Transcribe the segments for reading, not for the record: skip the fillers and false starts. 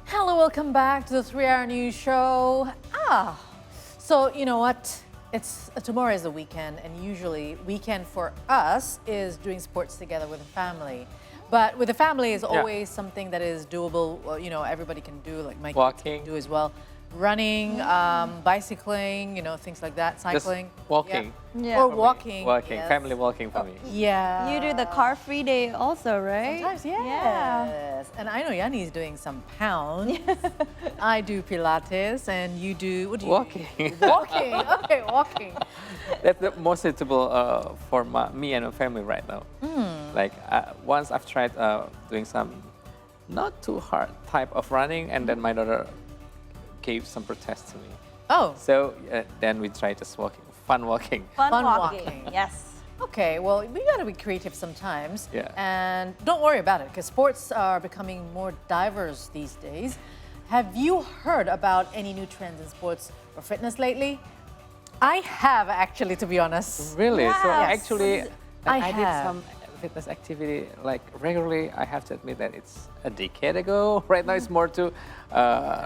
Hello, welcome back to the 3-Hour News Show. So you know what? It's tomorrow is the weekend, and usually weekend for us is doing sports together with the family. But with the family is always something that is doable. Well, you know, everybody can do, like my kids can do as well. Running, bicycling, you know, things like that, cycling. Just walking. Yeah. Or walking. Walking, yes. family walking for me. Yeah. You do the car-free day also, right? Sometimes, yes. Yeah. And I know Yanni is doing some pounds. I do Pilates, and you do, what do you Walking. do? Walking. Okay, walking. That's the most suitable for me and my family right now. Like once I've tried doing some not too hard type of running, and then my daughter gave some protest to me. Oh. So then we try just walking, fun walking. Fun walking. walking. Yes. Okay, well, we gotta be creative sometimes. Yeah. And don't worry about it, because sports are becoming more diverse these days. Have you heard about any new trends in sports or fitness lately? I have, actually, to be honest. Really? So Yes. actually, I did have. some fitness activity like regularly. I have to admit that it's a decade ago. Right now it's more to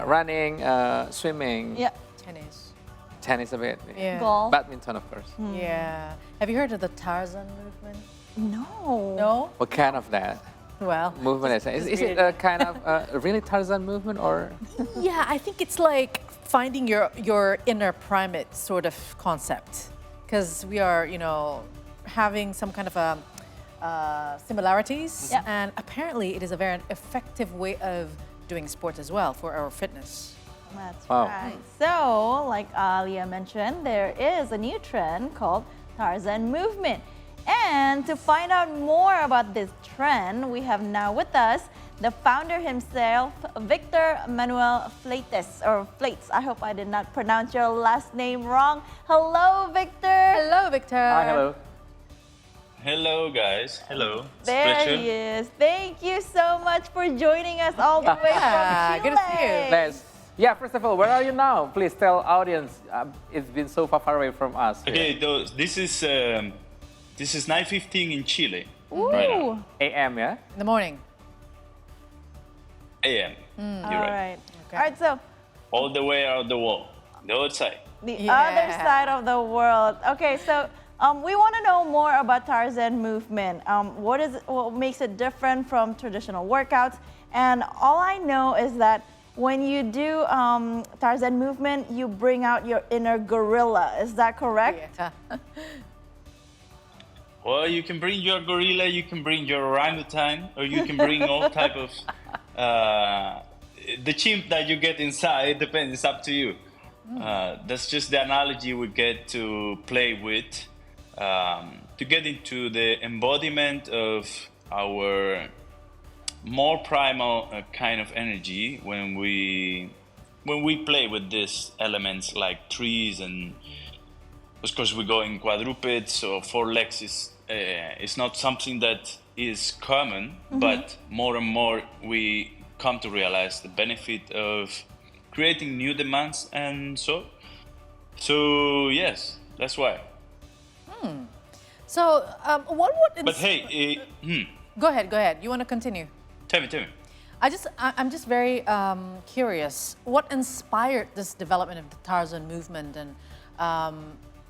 running, swimming, Yeah. Tennis. tennis a bit, Yeah. Golf. badminton of course. Yeah. Have you heard of the Tarzan movement? No. No? What kind of that Well, movement is it a kind of really Tarzan movement or? yeah, I think it's like finding your inner primate sort of concept, because we are, you know, having some kind of similarities, Yeah. and apparently it is a very effective way of doing sports as well for our fitness. That's Wow. right. So, like Alia mentioned, there is a new trend called Tarzan Movement. And to find out more about this trend, we have now with us the founder himself, Victor Manuel Fleites, or Fleites. I hope I did not pronounce your last name wrong. Hello, Victor. Hello, Victor. Hi, hello. Hello, guys. Hello. It's a There pleasure. he is. Thank you so much for joining us all the way Yeah, from good to see you. Chile. Let's. Yeah, first of all, where are you now? Please tell audience. It's been so far away from us. here. Okay, this is 9:15 in Chile. Ooh. Right now. AM, yeah. In the morning. AM. All You're right. Okay. All right, so All the way out the wall. The other side. the Yeah. other side of the world. Okay, so we want to know more about Tarzan Movement. What makes it different from traditional workouts? And all I know is that when you do Tarzan Movement, you bring out your inner gorilla. Is that correct? Yeah. Well, you can bring your gorilla, you can bring your orangutan, or you can bring all type of the chimp that you get inside. Depends. It's up to you. That's just the analogy we get to play with, to get into the embodiment of our more primal kind of energy when we play with these elements like trees, and of course we go in quadrupeds, so 4 legs is not something that is common, but more and more we come to realize the benefit of creating new demands, and so yes, that's why. So, what would... But hey, Go ahead. You want to continue? tell me. I'm just very curious. What inspired this development of the Tarzan movement? And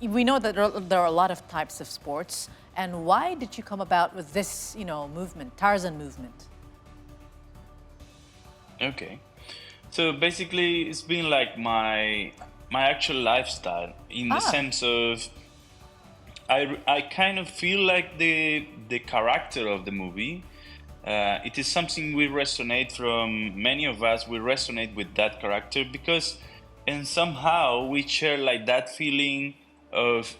we know that there are a lot of types of sports. And why did you come about with this, you know, movement, Tarzan movement? Okay, so basically it's been like my actual lifestyle, in the sense of I kind of feel like the character of the movie. It is something we resonate from. Many of us we resonate with that character because, and somehow we share like that feeling of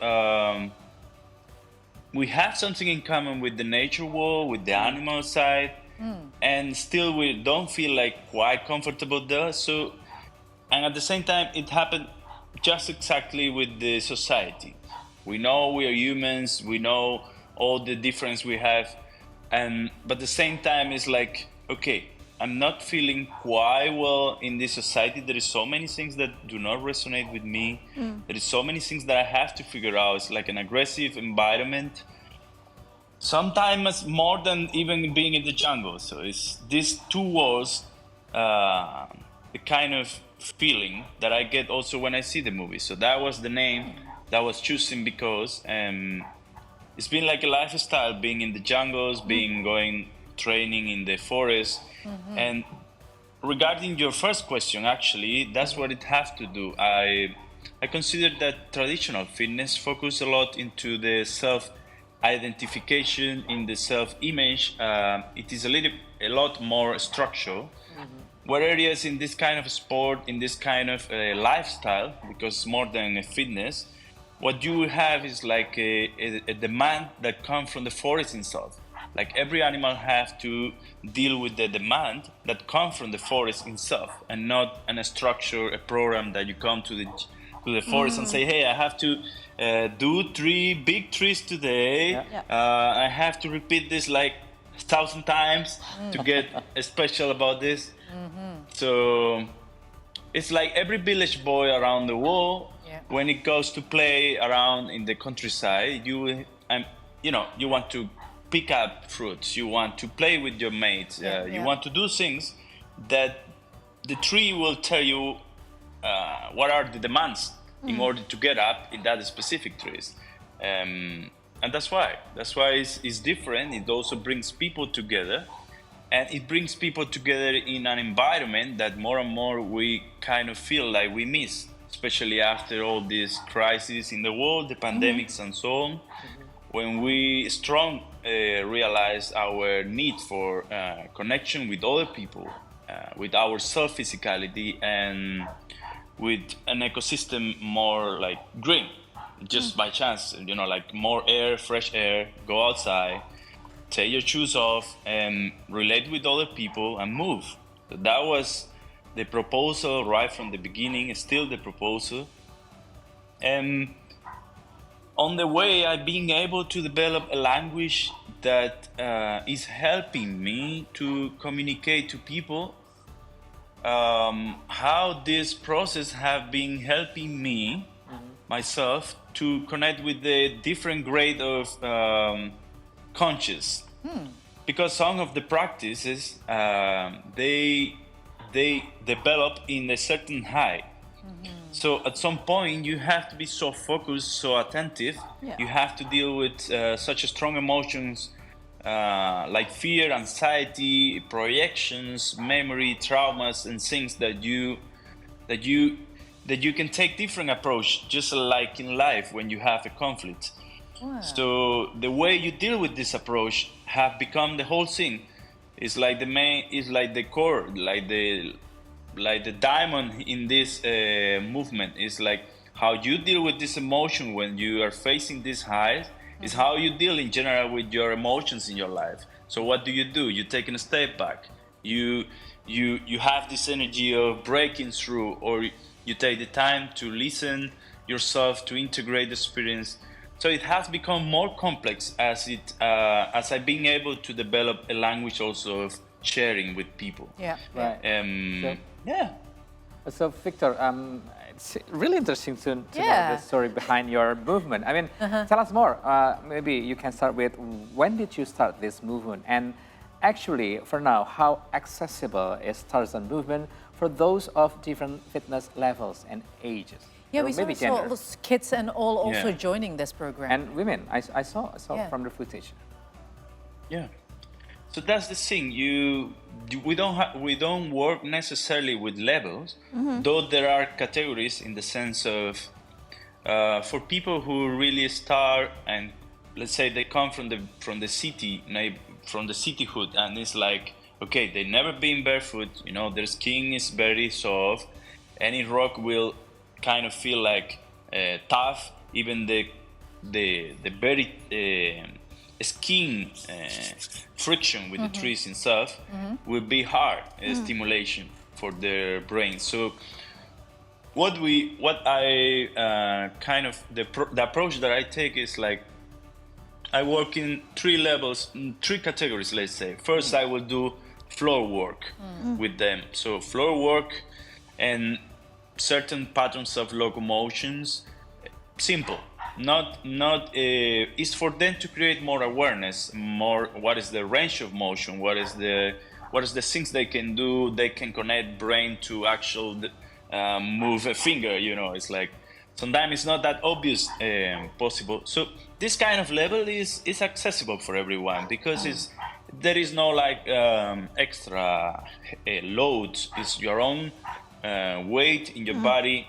we have something in common with the nature world, with the animal side, and still we don't feel like quite comfortable there. So, and at the same time, it happened just exactly with the society. We know we are humans. We know all the difference we have. But at the same time, it's like, okay, I'm not feeling quite well in this society. There is so many things that do not resonate with me. There is so many things that I have to figure out. It's like an aggressive environment. Sometimes more than even being in the jungle. So it's these two worlds the kind of feeling that I get also when I see the movie. So that was the name that was chosen because it's been like a lifestyle, being in the jungles, being going training in the forest. And regarding your first question, actually, that's what it has to do. I consider that traditional fitness focus a lot into the self-identification, in the self-image. It is a lot more structural. Whereas in this kind of sport, in this kind of lifestyle, because it's more than a fitness, what you have is like a demand that comes from the forest itself. Like every animal has to deal with the demand that comes from the forest itself, and not a structure, a program that you come to the forest and say, hey, I have to do 3 big trees today. I have to repeat this like 1,000 times to get special about this. So it's like every village boy around the world, when it goes to play around in the countryside, you want to pick up fruits, you want to play with your mates, you want to do things that the tree will tell you what are the demands in order to get up in that specific trees. And that's why it's different. It also brings people together, and it brings people together in an environment that more and more we kind of feel like we miss, especially after all these crises in the world, the pandemics and so on. When we realize our need for connection with other people, with our self-physicality, and with an ecosystem more like green, just by chance, like more air, fresh air, go outside, take your shoes off, and relate with other people and move. So that was the proposal right from the beginning, still the proposal. And on the way, I've been able to develop a language that is helping me to communicate to people how this process have been helping me, myself, to connect with the different grade of conscious. Because some of the practices, they develop in a certain height. So at some point you have to be so focused, so attentive. You have to deal with such strong emotions like fear, anxiety, projections, memory, traumas, and things that you can take different approach, just like in life when you have a conflict. So the way you deal with this approach have become the whole thing. It's like the core, like the diamond in this movement. Is like how you deal with this emotion when you are facing these highs. Is how you deal in general with your emotions in your life. So what do? You take a step back. You have this energy of breaking through, or you take the time to listen yourself, to integrate the experience. So it has become more complex as I've been able to develop a language also of sharing with people. So Victor, it's really interesting to know the story behind your movement. I mean, tell us more. Maybe you can start with, when did you start this movement? And actually, for now, how accessible is Tarzan Movement for those of different fitness levels and ages? Yeah, we saw those kids and all also joining this program. And women, I saw from the footage. Yeah. So that's the thing. We don't work necessarily with levels, though there are categories in the sense of for people who really start, and let's say they come from the city, from the cityhood, and it's like, okay, they never been barefoot. Their skin is very soft. Any rock will kind of feel like tough. Even the very skin friction with the trees itself will be hard stimulation for their brain. So the approach that I take is like, I work in 3 levels, 3 categories, let's say. First, I will do floor work with them. So floor work and certain patterns of locomotions, simple. Not is for them to create more awareness, more what is the range of motion, what is the what is the things they can do. They can connect brain to actual move a finger. You know, it's like sometimes it's not that obvious possible. So this kind of level is accessible for everyone because there is no like extra load. It's your own weight in your body.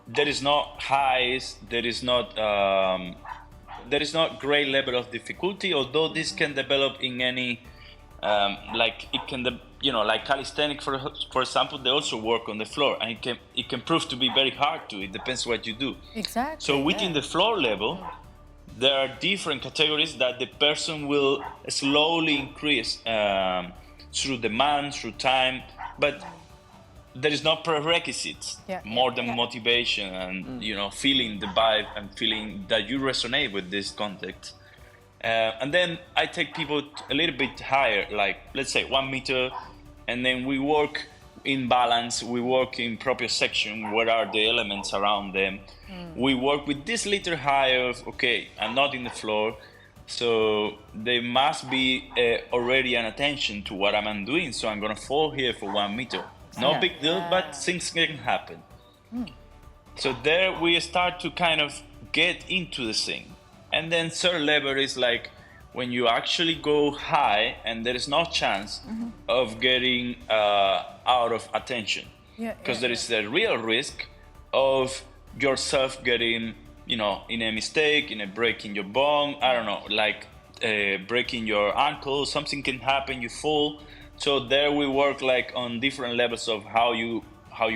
There is not highs. There is not great level of difficulty. Although this can develop in any like it can like calisthenics for example, they also work on the floor, and it can prove to be very hard to. It depends what you do. Exactly. So within the floor level, there are different categories that the person will slowly increase through demand, through time, but there is no prerequisites more than motivation and feeling the vibe and feeling that you resonate with this context. And then I take people a little bit higher, like let's say 1 meter, and then we work in balance, we work in proprioception, what are the elements around them. We work with this little higher of, okay, I'm not in the floor, so there must be already an attention to what I'm doing, so I'm gonna fall here for 1 meter. No big deal, but things can happen. So there we start to kind of get into the thing. And then third level is like when you actually go high and there is no chance of getting out of attention. Because there is a real risk of yourself getting, in a mistake, in a breaking your bone, I don't know, like breaking your ankle, something can happen, you fall. So there we work like on different levels of how you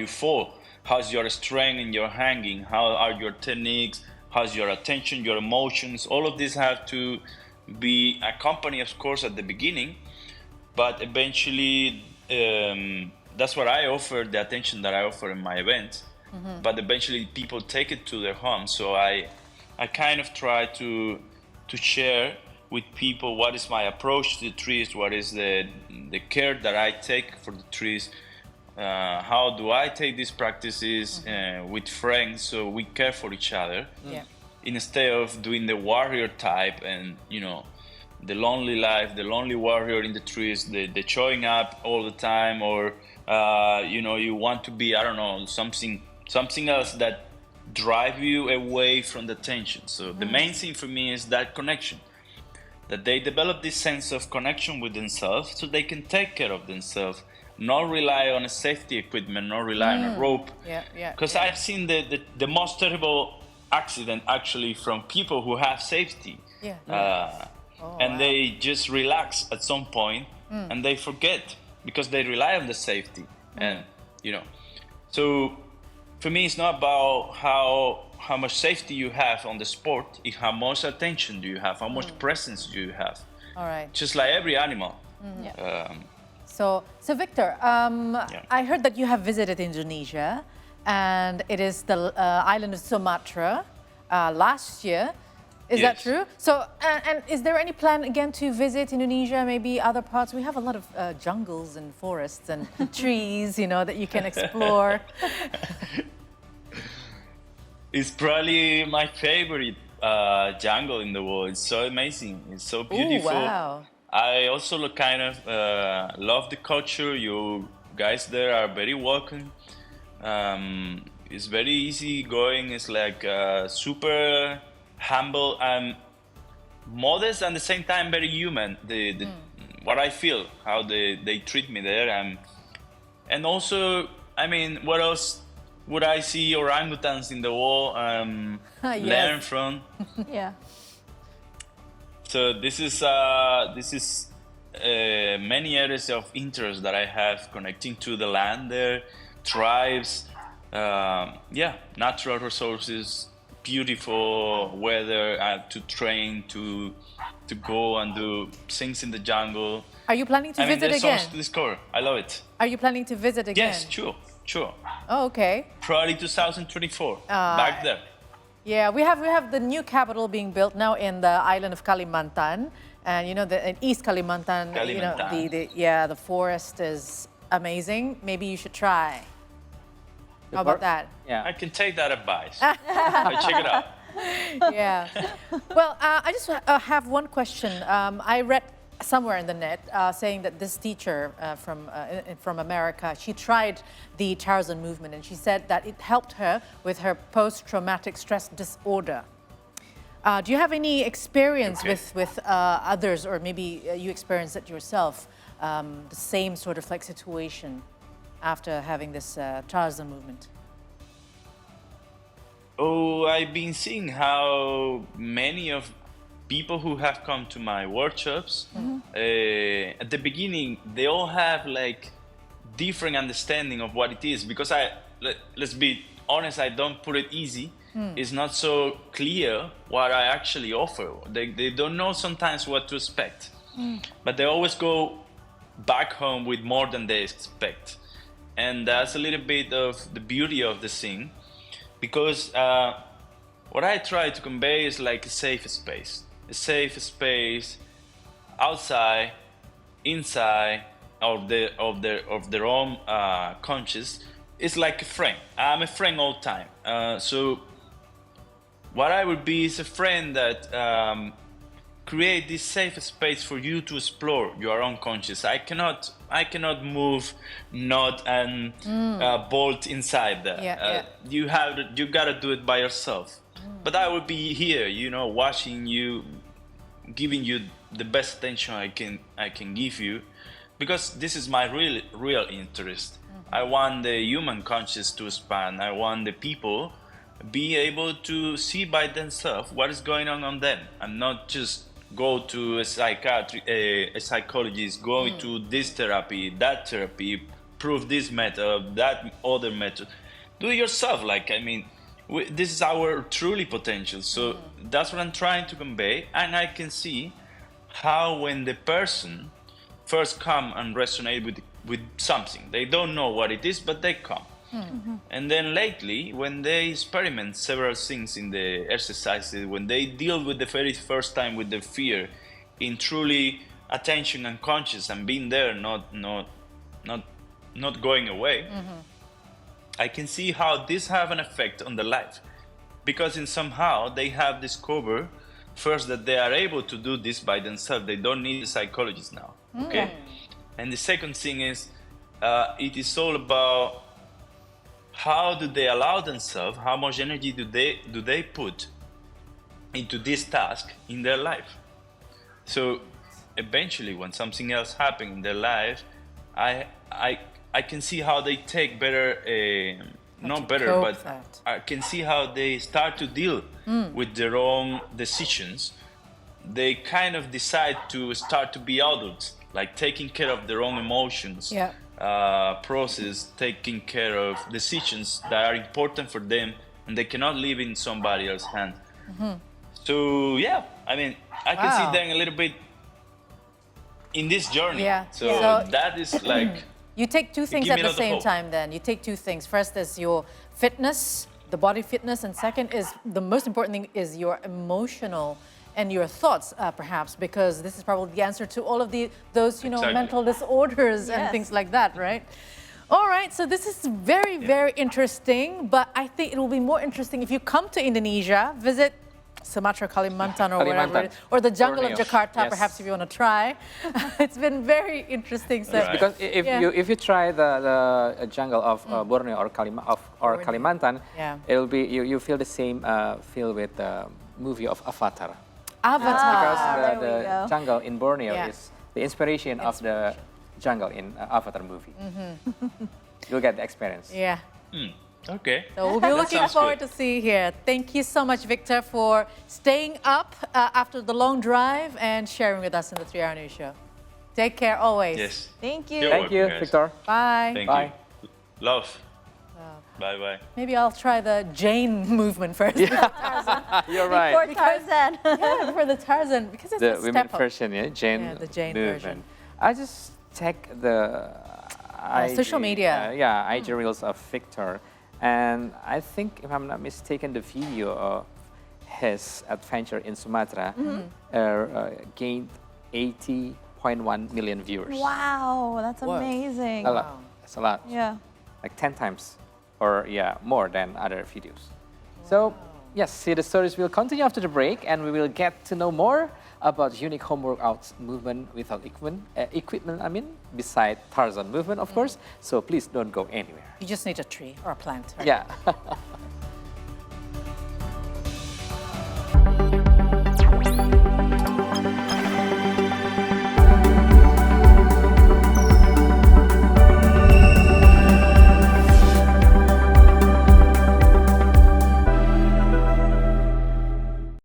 fall. How's your strength in your hanging? How are your techniques? How's your attention, your emotions? All of these have to be accompanied, of course, at the beginning, but eventually that's what I offer, the attention that I offer in my events. But eventually people take it to their home. So I kind of try to share with people what is my approach to the trees, what is the care that I take for the trees, how do I take these practices with friends so we care for each other, instead of doing the warrior type and the lonely life, the lonely warrior in the trees, the showing up all the time, or you want to be, I don't know, something else that drive you away from the tension. So the main thing for me is that connection, that they develop this sense of connection with themselves so they can take care of themselves, not rely on a safety equipment, not rely on a rope. Because I've seen the most terrible accident actually from people who have safety. And they just relax at some point and they forget because they rely on the safety. And, so for me, it's not about how much safety you have on the sport, it's how much attention do you have, how much presence do you have. All right. Just like every animal. So Victor, I heard that you have visited Indonesia, and it is the island of Sumatra last year. Is that true? So, and is there any plan again to visit Indonesia, maybe other parts? We have a lot of jungles and forests and trees, that you can explore. It's probably my favorite jungle in the world. It's so amazing. It's so beautiful. Ooh, wow. I also kind of love the culture. You guys there are very welcome. It's very easy going. It's like super humble and modest, and at the same time very human. What I feel, how they treat me there, and also, I mean, what else would I see orangutans in the wall learn from? So this is many areas of interest that I have connecting to the land there, tribes, natural resources, beautiful weather to train, to go and do things in the jungle. Are you planning to visit there's again? so much to discover. I love it. Are you planning to visit again? Yes, sure. Oh, okay. Probably 2024, back there. Yeah, we have the new capital being built now in the island of Kalimantan, and in East Kalimantan, the forest is amazing. Maybe you should try. How about that? Yeah, I can take that advice. I check it out. Yeah. Well, I just have one question. I read somewhere in the net saying that this teacher from America, she tried the Tarzan movement, and she said that it helped her with her post-traumatic stress disorder. Do you have any experience with others, or maybe you experienced it yourself, the same sort of like situation after having this Tarzan movement? Oh, I've been seeing how many of people who have come to my workshops, at the beginning, they all have like different understanding of what it is. Because let's be honest, I don't put it easy. It's not so clear what I actually offer. They don't know sometimes what to expect, but they always go back home with more than they expect. And that's a little bit of the beauty of the thing, because what I try to convey is like a safe space outside, inside of their own conscious. It's like a friend. I'm a friend all the time. So what I would be is a friend that create this safe space for you to explore your own conscious. I cannot move, not and bolt inside there. You gotta do it by yourself. But I will be here, watching you, giving you the best attention I can give you, because this is my real interest. I want the human conscious to expand. I want the people be able to see by themselves what is going on them, and not just go to a psychologist, going to this therapy, that therapy, prove this method, that other method. Do it yourself. This is our truly potential. So that's what I'm trying to convey. And I can see how when the person first come and resonate with something, they don't know what it is, but they come. And then lately, when they experiment several things in the exercises, when they deal with the very first time with the fear, in truly attention and conscious and being there, not going away, I can see how this have an effect on the life, because in somehow they have discovered first that they are able to do this by themselves. They don't need a psychologist now. Okay, and the second thing is it is all about how do they allow themselves, how much energy do they put into this task in their life. So eventually, when something else happens in their life, I can see how they take better, not better, but I can see how they start to deal with their own decisions. They kind of decide to start to be adults, like taking care of their own emotions. Process, taking care of decisions that are important for them, and they cannot live in somebody else's hand. So I can see them a little bit in this journey. So that is like you take two things at the same time. Then you take two things. First is your fitness, the body fitness, and second is the most important thing is your emotional and your thoughts, perhaps, because this is probably the answer to all of those mental disorders and things like that, right? All right, so this is very, very interesting, but I think it will be more interesting if you come to Indonesia, visit Sumatra, Kalimantan, or whatever, or the jungle of Jakarta, perhaps, if you want to try. It's been very interesting. So, because if you try the jungle of Borneo or Kalimantan, it'll be you feel the same feel with the movie of Avatar. Because the jungle in Borneo is the inspiration of the jungle in Avatar movie. You'll get the experience. Okay. So we'll be looking forward to see here. Thank you so much, Victor, for staying up after the long drive and sharing with us in the 3-Hour News Show. Take care always. Yes. Thank you. Thank you, Victor. Bye. Thank you. Love. Bye-bye. Maybe I'll try the Jane movement first. You're right. Before Tarzan. For the Tarzan, because it's the a women step up. version, Jane. The Jane movement. version. I just check the social media. IG reels of Victor, and I think, if I'm not mistaken, the video of his adventure in Sumatra gained 80.1 million viewers. Wow, that's amazing. A lot. That's a lot. Yeah. Like 10 times. Or more than other videos. So yes, see, the stories will continue after the break, and we will get to know more about unique home workouts movement without equipment, beside Tarzan Movement, of course. So please don't go anywhere. You just need a tree or a plant. Right? Yeah.